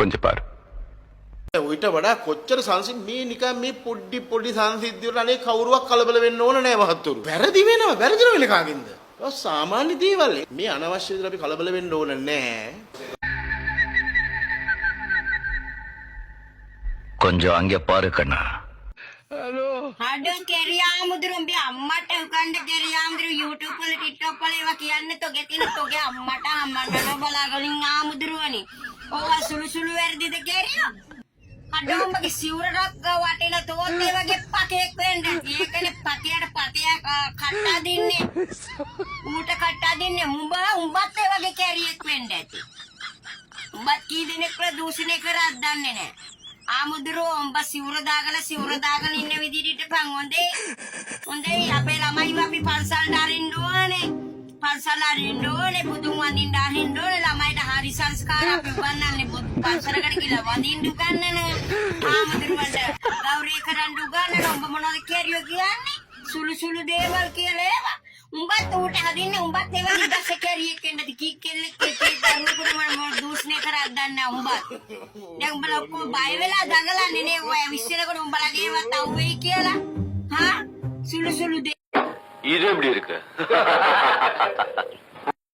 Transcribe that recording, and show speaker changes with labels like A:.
A: கொஞ்சம் பாரு.
B: ඔයිට වඩා කොච්චර සංසි මේ නිකන් මේ පොඩි සංසිද්ධිය වල අනේ කවුරුවක් කලබල වෙන්න ඕන නෑ මහත්තුරු. වැරදි වෙනවා වෙන කාගෙන්ද? ඔය සාමාන්‍ය දේවල්. මේ අනවශ්‍ය දේවල් අපි කලබල වෙන්න ඕන නෑ.
A: கொஞ்சம் அங்கே பாரு கண்ணா.
C: අඩෝ කෙරියාමුදුරු උඹේ අම්මට උකන්ඩ කෙරියාමුදුරු YouTube වල TikTok වල ඒවා කියන්න තෝගේ තියෙන තෝගේ අම්මට අම්මට බලාගලින් ආමුදුරුවනි. ඕවා සුළු වැරදිද කෙරියා? අඩෝ උඹගේ සිවුරක් වටින තෝත් ඒ වගේ පතේක් වෙන්න. ඒකනේ පතයට කට්ටා දින්නේ. ඌට කට්ටා දින්නේ උඹත් ඒ වගේ කෙරියෙක් වෙන්න ඇති. උඹත් කී දිනෙක ප්‍රදූෂණය කරත් දන්නේ නැහැ. ආමුදුරෝ උඹ සිවුර දාගෙන ඉන්න විදිහට පන් හොඳේ අපේ ළමයි අපි පන්සල් අරින්න ඕනේ බුදුන් වඳින්න අරින්න ඕනේ ළමයිට හරි සංස්කාර අපි වන්නන්නේ පන්සලකට කියලා වඳින්න උගන්නන ආමුදුරට ගෞරවය කරන්න උගන්නන උඹ මොනවද කියරියෝ කියන්නේ සුළු දේවල් කියලා ඒවා උඹත් ඌට හදින්නේ උඹත් ඒ වගේ දැස කැරියෙක් වෙන්නද කී කෙල්ලෙක් දරුවෙකුට මම දූෂණය කරක් දන්නේ උඹත් දැන් උඹලා ඔක්කොම බය වෙලා දඟලන්නේ නේ ඔය විශ්ලේෂණකට උඹලාගේ ඒවත් අවුවේ කියලා හා සුළු දේ
A: இது எப்படி இருக்கு?